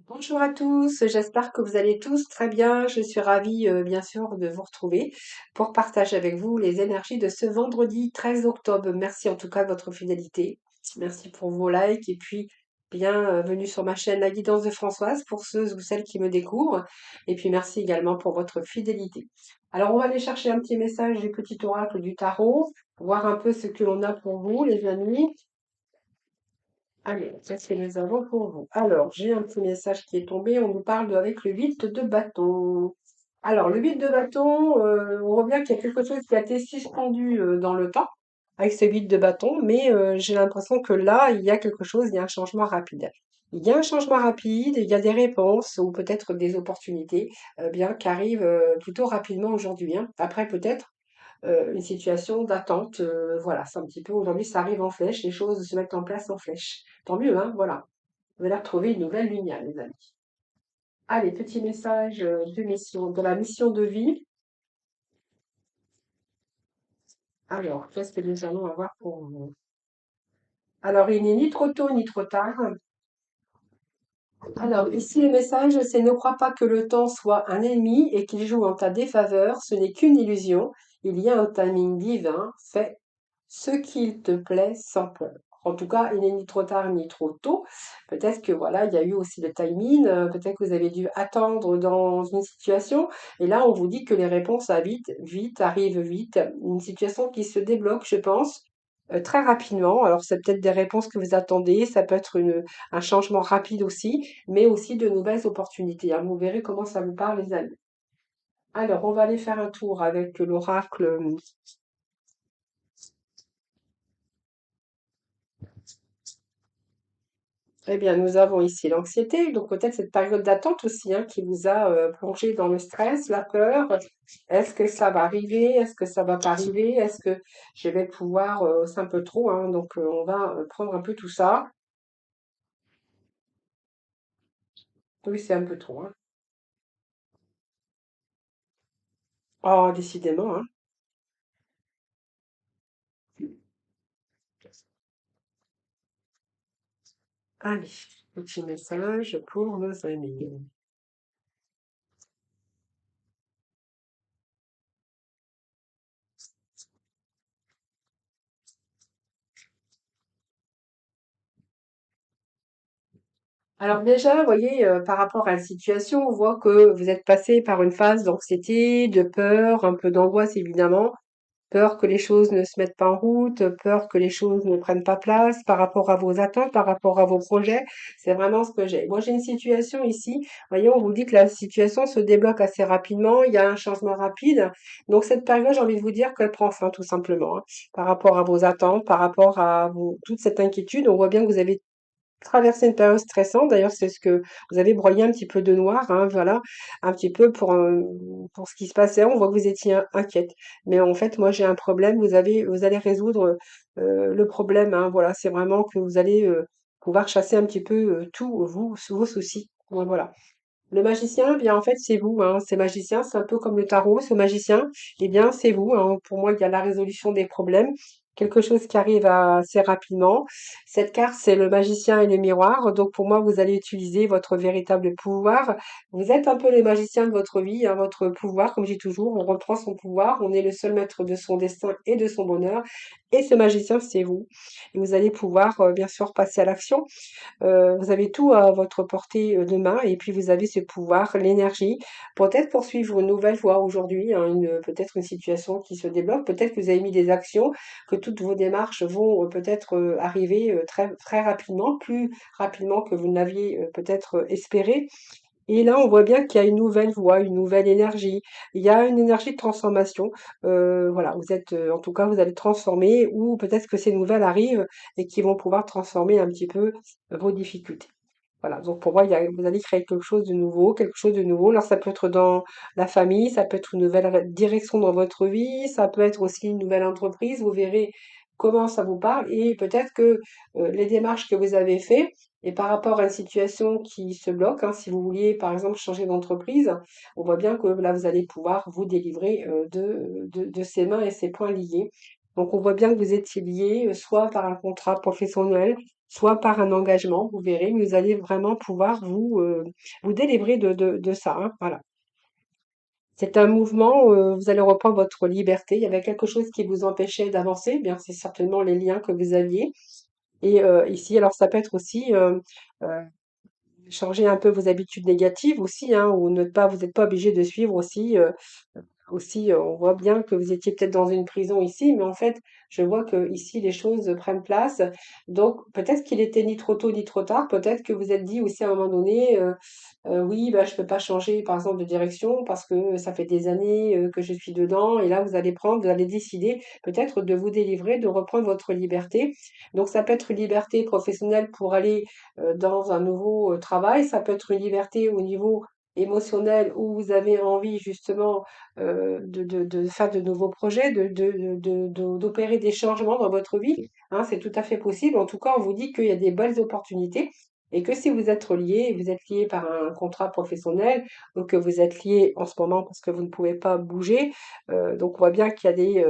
Bonjour à tous, j'espère que vous allez tous très bien. Je suis ravie, bien sûr, de vous retrouver pour partager avec vous les énergies de ce vendredi 13 octobre. Merci en tout cas de votre fidélité. Merci pour vos likes et puis bienvenue sur ma chaîne La Guidance de Françoise pour ceux ou celles qui me découvrent. Et puis merci également pour votre fidélité. Alors on va aller chercher un petit message du petit oracle du tarot, voir un peu ce que l'on a pour vous, les amis. Allez, qu'est-ce que nous avons pour vous? Alors, j'ai un petit message qui est tombé. On nous parle avec le 8 de bâton. Alors, le 8 de bâton, on voit bien qu'il y a quelque chose qui a été suspendu dans le temps avec ce 8 de bâton, mais j'ai l'impression que là, il y a quelque chose, il y a un changement rapide. Il y a un changement rapide, il y a des réponses ou peut-être des opportunités bien qui arrivent plutôt rapidement aujourd'hui, hein. Après, peut-être une situation d'attente. Voilà, c'est un petit peu aujourd'hui, ça arrive en flèche, les choses se mettent en place en flèche. Tant mieux, hein, voilà. Vous allez retrouver une nouvelle lumière, les amis. Allez, petit message de mission, de la mission de vie. Alors, qu'est-ce que nous allons avoir pour vous? Alors, il n'est ni trop tôt ni trop tard. Alors, ici, le message, c'est ne crois pas que le temps soit un ennemi et qu'il joue en ta défaveur. Ce n'est qu'une illusion. Il y a un timing divin. Fais ce qu'il te plaît sans peur. En tout cas, il n'est ni trop tard ni trop tôt. Peut-être que voilà, il y a eu aussi le timing. Peut-être que vous avez dû attendre dans une situation. Et là, on vous dit que les réponses arrivent vite. Une situation qui se débloque, je pense, très rapidement. Alors, c'est peut-être des réponses que vous attendez. Ça peut être un changement rapide aussi, mais aussi de nouvelles opportunités, hein. Vous verrez comment ça vous parle, les amis. Alors, on va aller faire un tour avec l'oracle. Eh bien, nous avons ici l'anxiété, donc peut-être cette période d'attente aussi hein, qui vous a plongé dans le stress, la peur. Est-ce que ça va arriver? Est-ce que ça va pas arriver? Est-ce que je vais pouvoir? C'est un peu trop, hein, donc on va prendre un peu tout ça. Oui, c'est un peu trop, hein. Oh, décidément, hein. Allez, petit message pour nos amis. Alors déjà, vous voyez, par rapport à la situation, on voit que vous êtes passé par une phase d'anxiété, de peur, un peu d'angoisse évidemment. Peur que les choses ne se mettent pas en route, peur que les choses ne prennent pas place par rapport à vos attentes, par rapport à vos projets. C'est vraiment ce que j'ai. Moi, j'ai une situation ici. Vous voyez, on vous dit que la situation se débloque assez rapidement. Il y a un changement rapide. Donc, cette période, j'ai envie de vous dire qu'elle prend fin, tout simplement, hein, par rapport à vos attentes, par rapport à toute cette inquiétude. On voit bien que vous avez traverser une période stressante. D'ailleurs, c'est ce que vous avez broyé un petit peu de noir, hein, voilà, un petit peu pour ce qui se passait. On voit que vous étiez inquiète. Mais en fait, moi, j'ai un problème. Vous allez résoudre le problème, hein, voilà, c'est vraiment que vous allez pouvoir chasser un petit peu tous vos soucis. Ouais, voilà. Le magicien, eh bien en fait, c'est vous, hein. C'est magicien, c'est un peu comme le tarot, ce magicien, eh bien c'est vous, hein. Pour moi, il y a la résolution des problèmes, quelque chose qui arrive assez rapidement. Cette carte, c'est le magicien et le miroir. Donc pour moi, vous allez utiliser votre véritable pouvoir. Vous êtes un peu les magiciens de votre vie, hein, votre pouvoir, comme je dis toujours, on reprend son pouvoir, on est le seul maître de son destin et de son bonheur. Et ce magicien, c'est vous. Et vous allez pouvoir, bien sûr, passer à l'action. Vous avez tout à votre portée de main et puis vous avez ce pouvoir, l'énergie, peut-être poursuivre une nouvelle voie aujourd'hui, hein, peut-être une situation qui se débloque, peut-être que vous avez mis des actions, que toutes vos démarches vont peut-être arriver très, très rapidement, plus rapidement que vous ne l'aviez peut-être espéré. Et là, on voit bien qu'il y a une nouvelle voie, une nouvelle énergie. Il y a une énergie de transformation. Voilà, vous êtes, en tout cas, vous allez transformer ou peut-être que ces nouvelles arrivent et qui vont pouvoir transformer un petit peu vos difficultés. Voilà, donc pour moi, vous allez créer quelque chose de nouveau, quelque chose de nouveau. Alors ça peut être dans la famille, ça peut être une nouvelle direction dans votre vie, ça peut être aussi une nouvelle entreprise. Vous verrez comment ça vous parle et peut-être que les démarches que vous avez faites et par rapport à une situation qui se bloque, hein, si vous vouliez par exemple changer d'entreprise, on voit bien que là vous allez pouvoir vous délivrer de ces mains et ces poings liés. Donc on voit bien que vous étiez lié soit par un contrat professionnel, soit par un engagement, vous verrez, mais vous allez vraiment pouvoir vous délivrer de ça, hein, voilà. C'est un mouvement, vous allez reprendre votre liberté. Il y avait quelque chose qui vous empêchait d'avancer, eh bien c'est certainement les liens que vous aviez. Et ici, alors ça peut être aussi euh, changer un peu vos habitudes négatives aussi, hein, ou ne pas, vous n'êtes pas obligé de suivre aussi. On voit bien que vous étiez peut-être dans une prison ici, mais en fait, je vois que ici les choses prennent place. Donc peut-être qu'il était ni trop tôt ni trop tard. Peut-être que vous êtes dit aussi à un moment donné, oui, bah je peux pas changer par exemple de direction parce que ça fait des années que je suis dedans. Et là, vous allez décider peut-être de vous délivrer, de reprendre votre liberté. Donc ça peut être une liberté professionnelle pour aller dans un nouveau travail. Ça peut être une liberté au niveau émotionnel où vous avez envie justement de faire de nouveaux projets, d'opérer des changements dans votre vie. Hein, c'est tout à fait possible. En tout cas, on vous dit qu'il y a des belles opportunités et que si vous êtes lié par un contrat professionnel ou que vous êtes lié en ce moment parce que vous ne pouvez pas bouger, donc on voit bien qu'il y a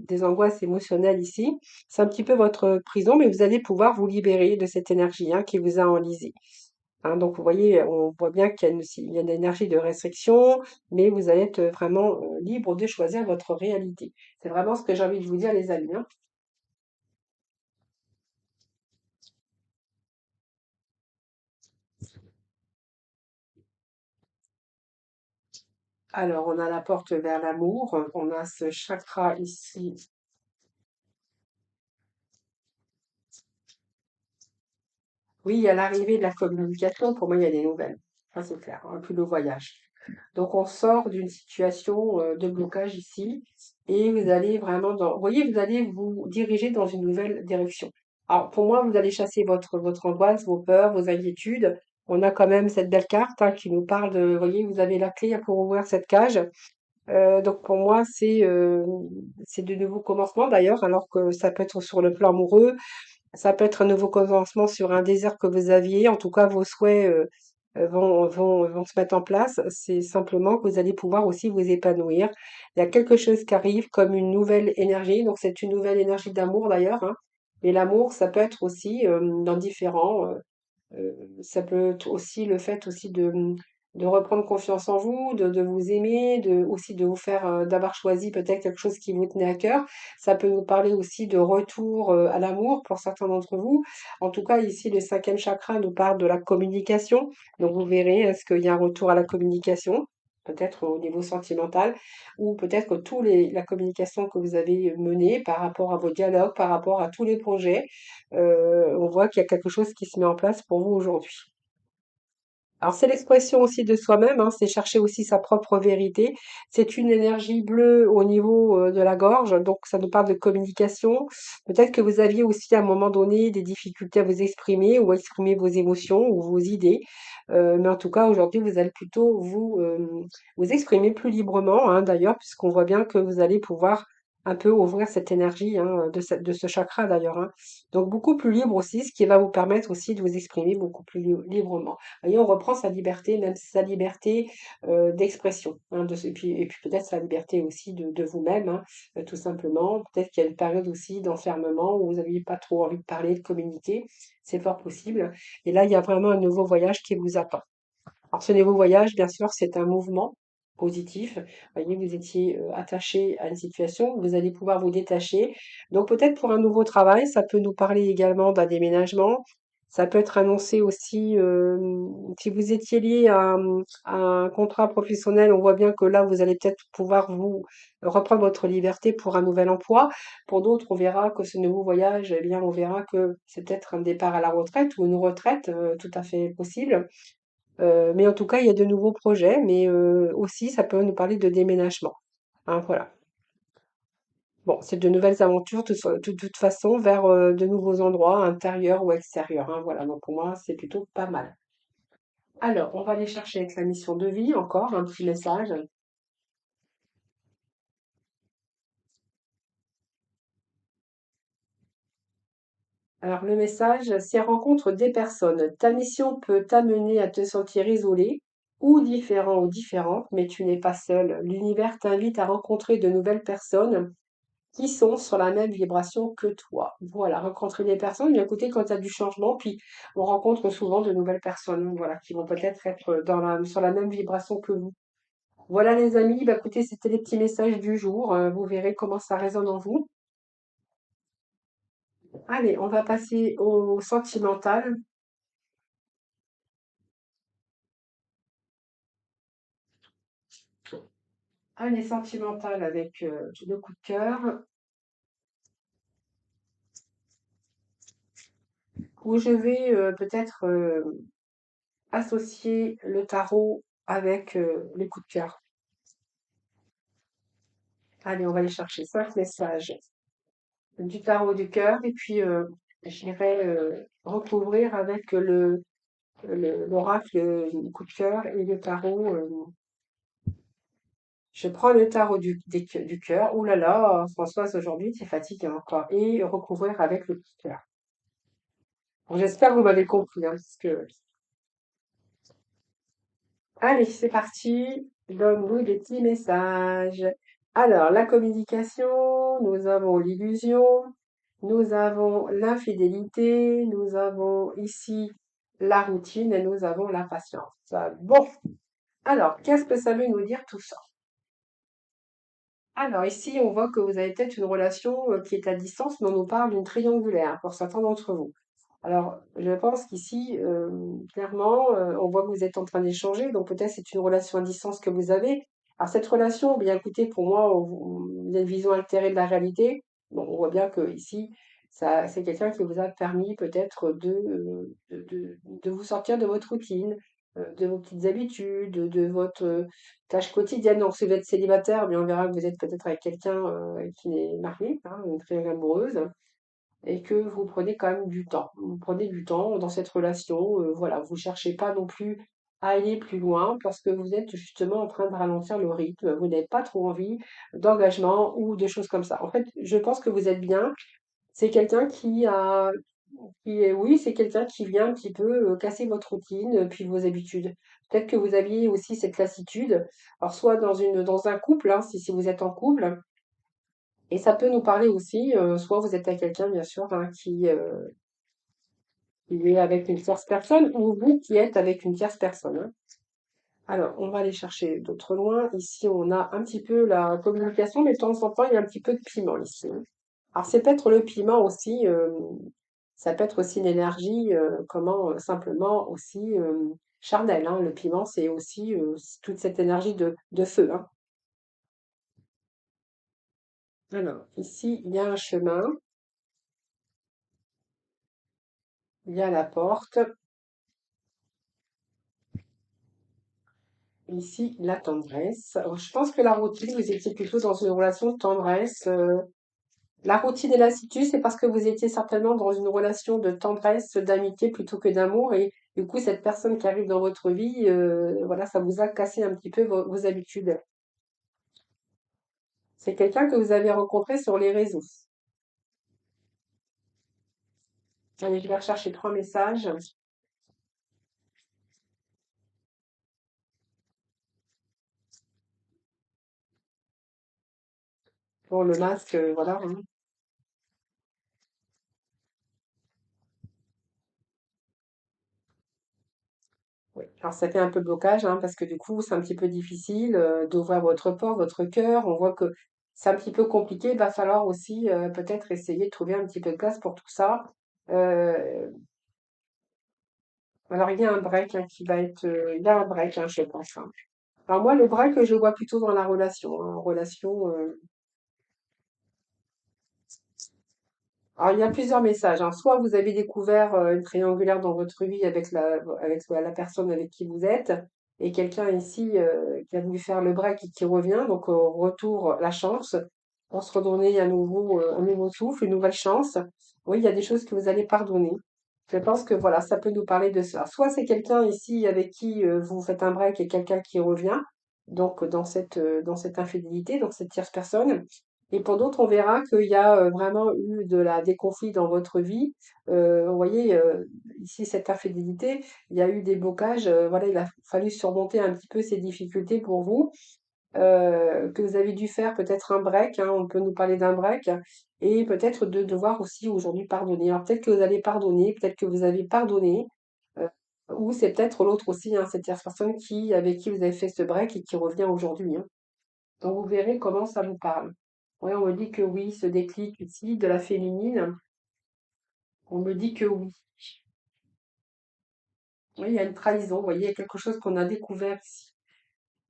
des angoisses émotionnelles ici. C'est un petit peu votre prison, mais vous allez pouvoir vous libérer de cette énergie hein, qui vous a enlisé. Hein, donc vous voyez, on voit bien qu'il y a une énergie de restriction, mais vous allez être vraiment libre de choisir votre réalité. C'est vraiment ce que j'ai envie de vous dire, les amis, hein. Alors, on a la porte vers l'amour, on a ce chakra ici. Oui, il y a l'arrivée de la communication, pour moi, il y a des nouvelles. Ça, c'est clair, hein, puis le voyage. Donc, on sort d'une situation de blocage ici et vous allez vraiment vous voyez, vous allez vous diriger dans une nouvelle direction. Alors, pour moi, vous allez chasser votre angoisse, vos peurs, vos inquiétudes. On a quand même cette belle carte hein, qui nous parle de, vous voyez, vous avez la clé pour ouvrir cette cage. Donc, pour moi, c'est de nouveaux commencements d'ailleurs, alors que ça peut être sur le plan amoureux, ça peut être un nouveau commencement sur un désir que vous aviez. En tout cas, vos souhaits vont se mettre en place. C'est simplement que vous allez pouvoir aussi vous épanouir. Il y a quelque chose qui arrive comme une nouvelle énergie. Donc, c'est une nouvelle énergie d'amour d'ailleurs, hein. Et l'amour, ça peut être aussi dans différents. Ça peut être aussi le fait aussi de reprendre confiance en vous, de vous aimer, aussi de vous faire, d'avoir choisi peut-être quelque chose qui vous tenait à cœur. Ça peut nous parler aussi de retour à l'amour pour certains d'entre vous. En tout cas, ici, le cinquième chakra nous parle de la communication. Donc, vous verrez, est-ce qu'il y a un retour à la communication? Peut-être au niveau sentimental, ou peut-être que la communication que vous avez menée par rapport à vos dialogues, par rapport à tous les projets, on voit qu'il y a quelque chose qui se met en place pour vous aujourd'hui. Alors c'est l'expression aussi de soi-même, hein, c'est chercher aussi sa propre vérité. C'est une énergie bleue au niveau de la gorge, donc ça nous parle de communication. Peut-être que vous aviez aussi à un moment donné des difficultés à vous exprimer ou à exprimer vos émotions ou vos idées. Mais en tout cas, aujourd'hui, vous allez plutôt vous exprimer plus librement, hein, d'ailleurs, puisqu'on voit bien que vous allez pouvoir un peu ouvrir cette énergie hein, de ce chakra d'ailleurs, hein. Donc beaucoup plus libre aussi, ce qui va vous permettre aussi de vous exprimer beaucoup plus librement. Voyez, on reprend sa liberté, même sa liberté d'expression, hein, et puis peut-être sa liberté aussi de vous-même, hein, tout simplement. Peut-être qu'il y a une période aussi d'enfermement où vous n'aviez pas trop envie de parler, de communiquer. C'est fort possible. Et là, il y a vraiment un nouveau voyage qui vous attend. Alors, ce nouveau voyage, bien sûr, c'est un mouvement positif. Vous voyez, vous étiez attaché à une situation, vous allez pouvoir vous détacher. Donc, peut-être pour un nouveau travail, ça peut nous parler également d'un déménagement. Ça peut être annoncé aussi, si vous étiez lié à un contrat professionnel, on voit bien que là, vous allez peut-être pouvoir vous reprendre votre liberté pour un nouvel emploi. Pour d'autres, on verra que ce nouveau voyage, eh bien, on verra que c'est peut-être un départ à la retraite ou une retraite, tout à fait possible. Mais en tout cas, il y a de nouveaux projets, mais aussi ça peut nous parler de déménagement, hein, voilà. Bon, c'est de nouvelles aventures de toute façon vers de nouveaux endroits, intérieurs ou extérieurs, hein, voilà. Donc pour moi, c'est plutôt pas mal. Alors, on va aller chercher avec la mission de vie encore un petit message. Alors le message, c'est rencontre des personnes. Ta mission peut t'amener à te sentir isolé ou différent ou différente, mais tu n'es pas seul. L'univers t'invite à rencontrer de nouvelles personnes qui sont sur la même vibration que toi. Voilà, rencontrer des personnes, bien écoutez, quand il y a du changement, puis on rencontre souvent de nouvelles personnes, voilà, qui vont peut-être être sur la même vibration que vous. Voilà les amis, bah écoutez, c'était les petits messages du jour. Vous verrez comment ça résonne en vous. Allez, on va passer au sentimental. Allez, sentimental avec le coup de cœur, où je vais peut-être associer le tarot avec les coups de cœur. Allez, on va aller chercher 5 messages du tarot du cœur et puis j'irai recouvrir avec l'oracle coup de cœur et le tarot. Je prends le tarot du cœur. Ouh là là, Françoise, aujourd'hui, tu es fatiguée encore. Et recouvrir avec le coup de cœur. Bon, j'espère que vous m'avez compris, hein, parce que... Allez, c'est parti. Donne-nous des petits messages. Alors, la communication, nous avons l'illusion, nous avons l'infidélité, nous avons ici la routine et nous avons la patience. Bon, alors, qu'est-ce que ça veut nous dire tout ça? Alors ici, on voit que vous avez peut-être une relation qui est à distance, mais on nous parle d'une triangulaire pour certains d'entre vous. Alors, je pense qu'ici, clairement, on voit que vous êtes en train d'échanger, donc peut-être c'est une relation à distance que vous avez. Alors cette relation, bien écoutez, pour moi, il y a une vision altérée de la réalité. Bon, on voit bien que ici, ça, c'est quelqu'un qui vous a permis peut-être de vous sortir de votre routine, de vos petites habitudes, de votre tâche quotidienne. Donc, si vous êtes célibataire, bien on verra que vous êtes peut-être avec quelqu'un qui est marié, hein, une très amoureuse et que vous prenez quand même du temps. Vous prenez du temps dans cette relation, voilà, vous cherchez pas non plus à aller plus loin parce que vous êtes justement en train de ralentir le rythme. Vous n'avez pas trop envie d'engagement ou de choses comme ça. En fait, je pense que vous êtes bien. C'est quelqu'un qui est, oui, c'est quelqu'un qui vient un petit peu casser votre routine, puis vos habitudes. Peut-être que vous aviez aussi cette lassitude. Alors, soit dans un couple, hein, si vous êtes en couple, et ça peut nous parler aussi, soit vous êtes avec quelqu'un, bien sûr, hein, qui est avec une tierce personne, ou vous qui êtes avec une tierce personne, hein. Alors, on va aller chercher d'autres loin. Ici, on a un petit peu la communication, mais de temps en temps, il y a un petit peu de piment ici, hein. Alors, c'est peut-être le piment aussi, ça peut être aussi l'énergie, comment simplement aussi charnelle, hein. Le piment, c'est aussi toute cette énergie de feu, hein. Alors, ici, il y a un chemin, il y a la porte. Ici, la tendresse. Alors, je pense que la routine, vous étiez plutôt dans une relation de tendresse. La routine et la lassitude, c'est parce que vous étiez certainement dans une relation de tendresse, d'amitié plutôt que d'amour. Et du coup, cette personne qui arrive dans votre vie, voilà, ça vous a cassé un petit peu vos habitudes. C'est quelqu'un que vous avez rencontré sur les réseaux. Allez, je vais rechercher 3 messages. Pour le masque, voilà, hein. Oui. Alors ça fait un peu blocage, hein, parce que du coup, c'est un petit peu difficile d'ouvrir votre porte, votre cœur. On voit que c'est un petit peu compliqué. Il va falloir aussi peut-être essayer de trouver un petit peu de place pour tout ça. Euh, alors il y a un break hein, qui va être, il y a un break, hein, je pense, hein. Alors moi, le break, je le vois plutôt dans la relation, hein, en relation. Alors, il y a plusieurs messages, hein. Soit vous avez découvert une triangulaire dans votre vie avec la personne avec qui vous êtes, et quelqu'un ici qui a voulu faire le break et qui revient, donc retour la chance, pour se redonner un nouveau souffle, une nouvelle chance. Oui, il y a des choses que vous allez pardonner. Je pense que voilà, ça peut nous parler de ça. Soit c'est quelqu'un ici avec qui vous faites un break et quelqu'un qui revient, donc dans cette infidélité, donc cette tierce personne. Et pour d'autres, on verra qu'il y a vraiment eu des conflits dans votre vie. Vous voyez, ici, cette infidélité, il y a eu des blocages. Voilà, il a fallu surmonter un petit peu ces difficultés pour vous. que vous avez dû faire peut-être un break, hein, on peut nous parler d'un break, et peut-être de devoir aussi aujourd'hui pardonner. Alors peut-être que vous allez pardonner, peut-être que vous avez pardonné, euh, ou c'est peut-être l'autre aussi, hein, cette tierce personne avec qui vous avez fait ce break et qui revient aujourd'hui, hein. Donc vous verrez comment ça vous parle. Oui, on me dit que oui, ce déclic ici de la féminine, on me dit que oui. Oui, il y a une trahison, vous voyez, il y a quelque chose qu'on a découvert ici.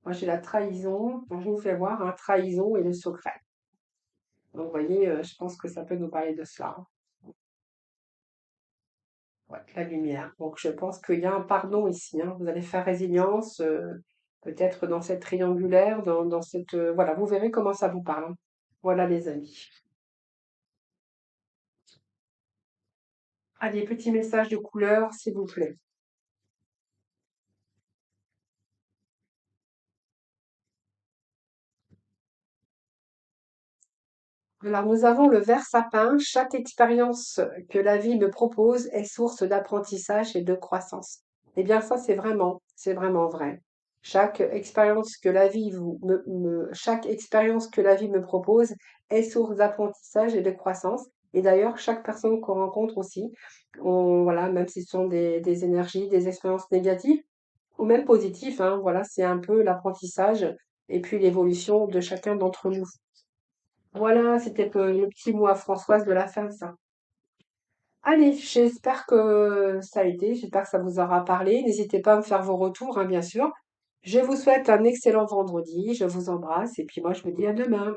Moi, j'ai la trahison, je vous fais voir, hein, trahison et le secret. Donc, vous voyez, je pense que ça peut nous parler de cela, hein. Ouais, la lumière. Donc, je pense qu'il y a un pardon ici, hein. Vous allez faire résilience, peut-être dans cette triangulaire, dans cette... voilà, vous verrez comment ça vous parle, hein. Voilà, les amis. Allez, petit message de couleur, s'il vous plaît. Alors, nous avons le ver sapin. Chaque expérience que la vie me propose est source d'apprentissage et de croissance. Eh bien, ça, c'est vraiment vrai. Chaque expérience que la vie me propose est source d'apprentissage et de croissance. Et d'ailleurs, chaque personne qu'on rencontre aussi, voilà, même si ce sont des énergies, des expériences négatives ou même positives, hein, voilà, c'est un peu l'apprentissage et puis l'évolution de chacun d'entre nous. Voilà, c'était le petit mot à Françoise de la fin, ça. Allez, j'espère que ça a été, j'espère que ça vous aura parlé. N'hésitez pas à me faire vos retours, hein, bien sûr. Je vous souhaite un excellent vendredi, je vous embrasse et puis moi je vous dis à demain.